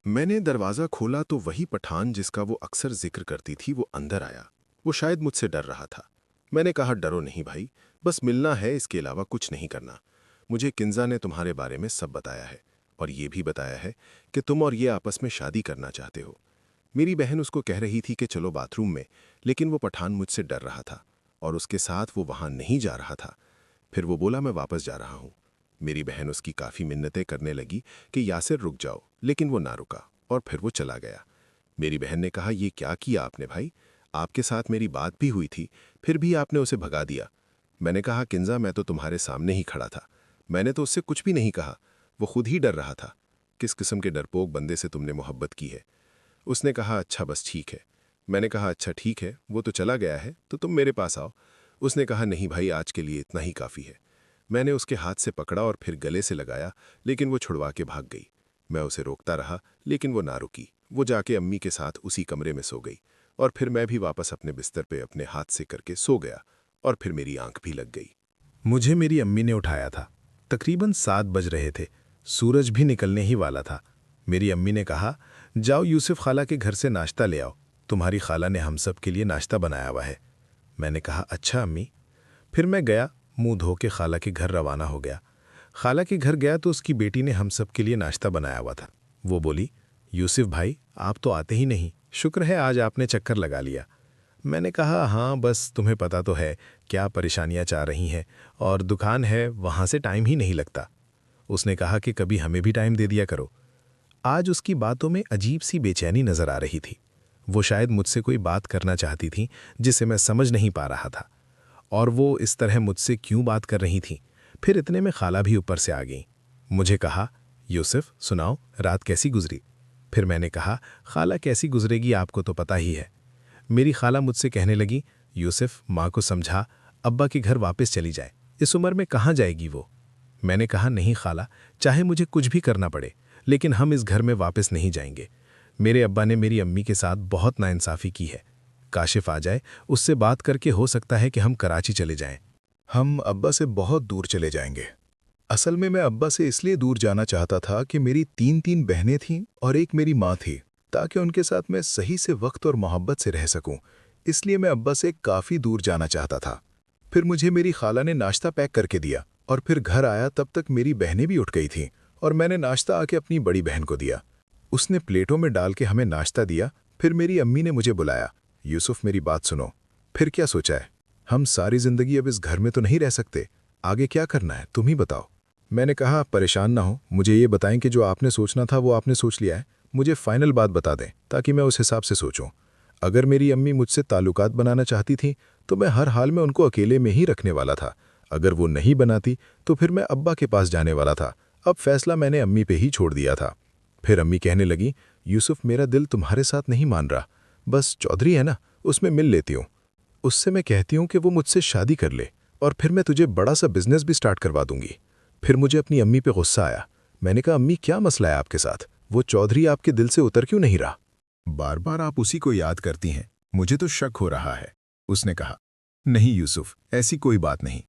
मैंने दरवाज़ा खोला तो वही पठान जिसका वो अक्सर जिक्र करती थी वो अंदर आया। वो शायद मुझसे डर रहा था। मैंने कहा, डरो नहीं भाई, बस मिलना है, इसके अलावा कुछ नहीं करना। मुझे किंजा ने तुम्हारे बारे में सब बताया है और ये भी बताया है कि तुम और ये आपस में शादी करना चाहते हो। मेरी बहन उसको कह रही थी कि चलो बाथरूम में, लेकिन वो पठान मुझसे डर रहा था और उसके साथ वो वहाँ नहीं जा रहा था। फिर वो बोला मैं वापस जा रहा हूँ। मेरी बहन उसकी काफ़ी मिन्नतें करने लगी कि यासिर रुक जाओ, लेकिन वो ना रुका और फिर वो चला गया। मेरी बहन ने कहा, ये क्या किया आपने भाई? आपके साथ मेरी बात भी हुई थी, फिर भी आपने उसे भगा दिया। मैंने कहा, किंजा मैं तो तुम्हारे सामने ही खड़ा था, मैंने तो उससे कुछ भी नहीं कहा, वो खुद ही डर रहा था। किस किस्म के डरपोक बंदे से तुमने मोहब्बत की है? उसने कहा, अच्छा बस ठीक है। मैंने कहा, अच्छा ठीक है, वो तो चला गया है तो तुम मेरे पास आओ। उसने कहा, नहीं भाई, आज के लिए इतना ही काफ़ी है। मैंने उसके हाथ से पकड़ा और फिर गले से लगाया, लेकिन वो छुड़वा के भाग गई। मैं उसे रोकता रहा, लेकिन वो ना रुकी। वो जाके अम्मी के साथ उसी कमरे में सो गई और फिर मैं भी वापस अपने बिस्तर पे अपने हाथ से करके सो गया और फिर मेरी आंख भी लग गई। मुझे मेरी अम्मी ने उठाया था। तकरीबन 7 बज रहे थे। सूरज भी निकलने ही वाला था। मेरी अम्मी ने कहा, जाओ यूसुफ खाला के घर से नाश्ता ले आओ, तुम्हारी खाला ने हम सब के लिए नाश्ता बनाया हुआ है। मैंने कहा, अच्छा अम्मी। फिर मैं गया, मुंह धो के खाला के घर रवाना हो गया। खाला के घर गया तो उसकी बेटी ने हम सब के लिए नाश्ता बनाया हुआ था। वो बोली, यूसुफ भाई आप तो आते ही नहीं, शुक्र है आज आपने चक्कर लगा लिया। मैंने कहा, हाँ बस तुम्हें पता तो है क्या परेशानियां चाह रही हैं, और दुकान है वहाँ से टाइम ही नहीं लगता। उसने कहा कि कभी हमें भी टाइम दे दिया करो। आज उसकी बातों में अजीब सी बेचैनी नजर आ रही थी। वो शायद मुझसे कोई बात करना चाहती थी जिसे मैं समझ नहीं पा रहा था। और वो इस तरह मुझसे क्यों बात कर रही थी? फिर इतने में खाला भी ऊपर से आ गई। मुझे कहा, यूसुफ सुनाओ रात कैसी गुजरी? फिर मैंने कहा, खाला कैसी गुजरेगी आपको तो पता ही है। मेरी खाला मुझसे कहने लगी, यूसुफ माँ को समझा, अब्बा के घर वापस चली जाए, इस उम्र में कहाँ जाएगी वो? मैंने कहा, नहीं खाला, चाहे मुझे कुछ भी करना पड़े, लेकिन हम इस घर में वापस नहीं जाएंगे। मेरे अब्बा ने मेरी अम्मी के साथ बहुत नाइंसाफ़ी की है। काशिफ आ जाए, उससे बात करके हो सकता है कि हम कराची चले जाएं। हम अब्बा से बहुत दूर चले जाएंगे। असल में मैं अब्बा से इसलिए दूर जाना चाहता था कि मेरी 3 बहनें थीं और एक मेरी माँ थी, ताकि उनके साथ मैं सही से वक्त और मोहब्बत से रह सकूं। इसलिए मैं अब्बा से काफ़ी दूर जाना चाहता था। फिर मुझे मेरी खाला ने नाश्ता पैक करके दिया और फिर घर आया तब तक मेरी बहनें भी उठ गई थीं और मैंने नाश्ता आके अपनी बड़ी बहन को दिया। उसने प्लेटों में डाल के हमें नाश्ता दिया। फिर मेरी अम्मी ने मुझे बुलाया, यूसुफ मेरी बात सुनो। फिर क्या सोचा है? हम सारी जिंदगी अब इस घर में तो नहीं रह सकते, आगे क्या करना है तुम ही बताओ। मैंने कहा, आप परेशान ना हो, मुझे ये बताएं कि जो आपने सोचना था वो आपने सोच लिया है, मुझे फाइनल बात बता दें ताकि मैं उस हिसाब से सोचूं। अगर मेरी अम्मी मुझसे ताल्लुकात बनाना चाहती थी तो मैं हर हाल में उनको अकेले में ही रखने वाला था। अगर वो नहीं बनाती तो फिर मैं अब्बा के पास जाने वाला था। अब फैसला मैंने अम्मी पे ही छोड़ दिया था। फिर अम्मी कहने लगी, यूसुफ मेरा दिल तुम्हारे साथ नहीं मान रहा, बस चौधरी है ना, उसमें मिल लेती हूँ। उससे मैं कहती हूँ कि वो मुझसे शादी कर ले और फिर मैं तुझे बड़ा सा बिजनेस भी स्टार्ट करवा दूंगी। फिर मुझे अपनी अम्मी पे गुस्सा आया। मैंने कहा, अम्मी क्या मसला है आपके साथ? वो चौधरी आपके दिल से उतर क्यों नहीं रहा? बार बार आप उसी को याद करती हैं, मुझे तो शक हो रहा है। उसने कहा, नहीं यूसुफ, ऐसी कोई बात नहीं।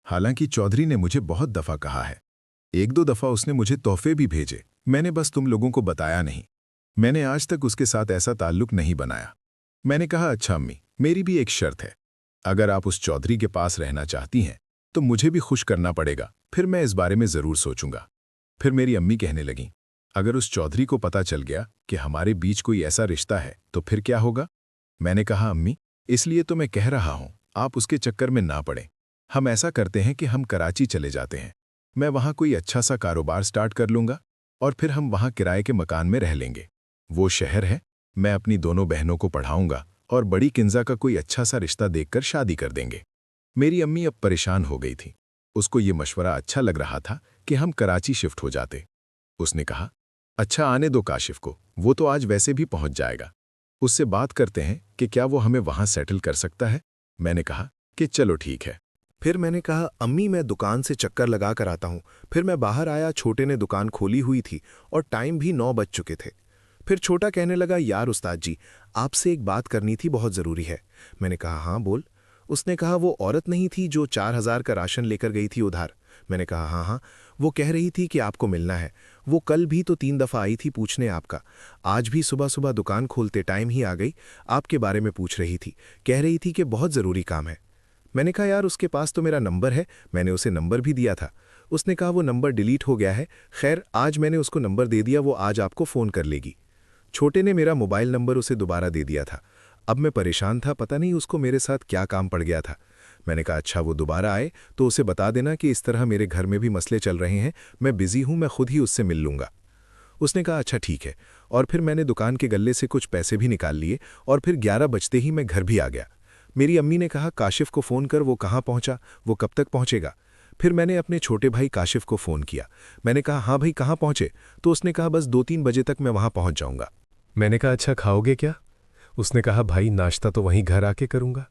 हालांकि चौधरी ने मुझे बहुत दफ़ा कहा है। 1-2 दफ़ा उसने मुझे तोहफे भी भेजे, मैंने बस तुम लोगों को बताया नहीं। मैंने आज तक उसके साथ ऐसा ताल्लुक नहीं बनाया। मैंने कहा, अच्छा अम्मी, मेरी भी एक शर्त है। अगर आप उस चौधरी के पास रहना चाहती हैं तो मुझे भी खुश करना पड़ेगा, फिर मैं इस बारे में ज़रूर सोचूंगा। फिर मेरी अम्मी कहने लगीं, अगर उस चौधरी को पता चल गया कि हमारे बीच कोई ऐसा रिश्ता है तो फिर क्या होगा? मैंने कहा, अम्मी, इसलिए तो मैं कह रहा हूं, आप उसके चक्कर में ना पड़ें। हम ऐसा करते हैं कि हम कराची चले जाते हैं। मैं वहां कोई अच्छा सा कारोबार स्टार्ट कर लूंगा और फिर हम वहां किराए के मकान में रह लेंगे। वो शहर है, मैं अपनी दोनों बहनों को पढ़ाऊंगा और बड़ी किंजा का कोई अच्छा सा रिश्ता देखकर शादी कर देंगे। मेरी अम्मी अब परेशान हो गई थी। उसको ये मशवरा अच्छा लग रहा था कि हम कराची शिफ्ट हो जाते। उसने कहा, अच्छा आने दो काशिफ को, वो तो आज वैसे भी पहुंच जाएगा। उससे बात करते हैं कि क्या वो हमें वहां सेटल कर सकता है। मैंने कहा कि चलो ठीक है। फिर मैंने कहा, अम्मी मैं दुकान से चक्कर लगा कर आता हूँ। फिर मैं बाहर आया, छोटे ने दुकान खोली हुई थी और टाइम भी 9 बज चुके थे। फिर छोटा कहने लगा, यार उस्ताद जी, आपसे एक बात करनी थी, बहुत ज़रूरी है। मैंने कहा, हाँ बोल। उसने कहा, वो औरत नहीं थी जो 4,000 का राशन लेकर गई थी उधार, मैंने कहा हाँ हाँ। वो कह रही थी कि आपको मिलना है। वो कल भी तो 3 दफ़ा आई थी पूछने आपका। आज भी सुबह सुबह दुकान खोलते टाइम ही आ गई, आपके बारे में पूछ रही थी। कह रही थी कि बहुत ज़रूरी काम है। मैंने कहा यार उसके पास तो मेरा नंबर है, मैंने उसे नंबर भी दिया था। उसने कहा वो नंबर डिलीट हो गया है। खैर आज मैंने उसको नंबर दे दिया, वो आज आपको फ़ोन कर लेगी। छोटे ने मेरा मोबाइल नंबर उसे दोबारा दे दिया था। अब मैं परेशान था, पता नहीं उसको मेरे साथ क्या काम पड़ गया था। मैंने कहा अच्छा वो दोबारा आए तो उसे बता देना कि इस तरह मेरे घर में भी मसले चल रहे हैं, मैं बिज़ी हूँ, मैं खुद ही उससे मिल लूँगा। उसने कहा अच्छा ठीक है। और फिर मैंने दुकान के गल्ले से कुछ पैसे भी निकाल लिए और फिर 11 बजते ही मैं घर भी आ गया। मेरी अम्मी ने कहा काशिफ को फ़ोन कर, वो कहाँ पहुँचा, वो कब तक पहुँचेगा। फिर मैंने अपने छोटे भाई काशिफ को फ़ोन किया। मैंने कहा हाँ भाई कहाँ पहुँचे, तो उसने कहा बस 2-3 बजे तक मैं वहाँ पहुँच जाऊँगा। मैंने कहा अच्छा खाओगे क्या? उसने कहा भाई नाश्ता तो वहीं घर आके करूँगा।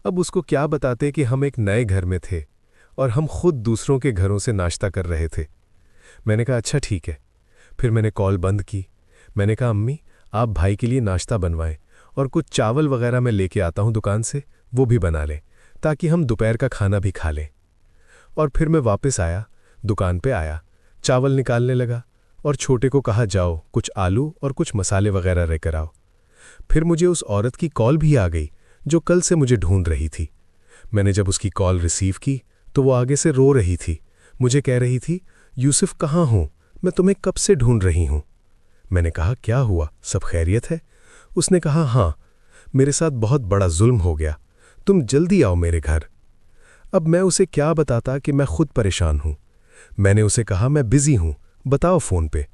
अब उसको क्या बताते कि हम एक नए घर में थे और हम खुद दूसरों के घरों से नाश्ता कर रहे थे। मैंने कहा अच्छा ठीक है। फिर मैंने कॉल बंद की। मैंने कहा अम्मी आप भाई के लिए नाश्ता बनवाएं और कुछ चावल वगैरह मैं लेके आता हूँ दुकान से, वो भी बना लें ताकि हम दोपहर का खाना भी खा लें। और फिर मैं वापस आया, दुकान पे आया, चावल निकालने लगा और छोटे को कहा जाओ कुछ आलू और कुछ मसाले वगैरह लेकर आओ। फिर मुझे उस औरत की कॉल भी आ गई जो कल से मुझे ढूंढ रही थी। मैंने जब उसकी कॉल रिसीव की तो वो आगे से रो रही थी, मुझे कह रही थी यूसुफ कहाँ हूँ, मैं तुम्हें कब से ढूंढ रही हूँ। मैंने कहा क्या हुआ, सब खैरियत है? उसने कहा हाँ, मेरे साथ बहुत बड़ा जुल्म हो गया, तुम जल्दी आओ मेरे घर। अब मैं उसे क्या बताता कि मैं खुद परेशान हूँ। मैंने उसे कहा मैं बिजी हूँ, बताओ फ़ोन पे,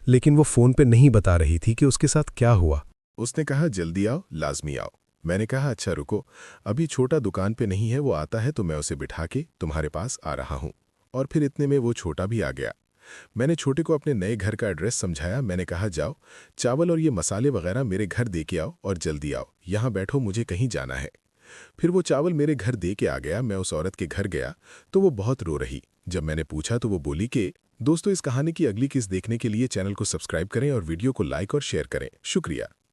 लेकिन वो फ़ोन पे नहीं बता रही थी कि उसके साथ क्या हुआ। उसने कहा जल्दी आओ, लाजमी आओ। मैंने कहा अच्छा रुको, अभी छोटा दुकान पे नहीं है, वो आता है तो मैं उसे बिठा के तुम्हारे पास आ रहा हूँ। और फिर इतने में वो छोटा भी आ गया। मैंने छोटे को अपने नए घर का एड्रेस समझाया। मैंने कहा जाओ चावल और ये मसाले वगैरह मेरे घर दे के आओ और जल्दी आओ, यहाँ बैठो, मुझे कहीं जाना है। फिर वो चावल मेरे घर दे के आ गया। मैं उस औरत के घर गया तो वो बहुत रो रही। जब मैंने पूछा तो वो बोली कि दोस्तों इस कहानी की अगली किस्त देखने के लिए चैनल को सब्सक्राइब करें और वीडियो को लाइक और शेयर करें। शुक्रिया।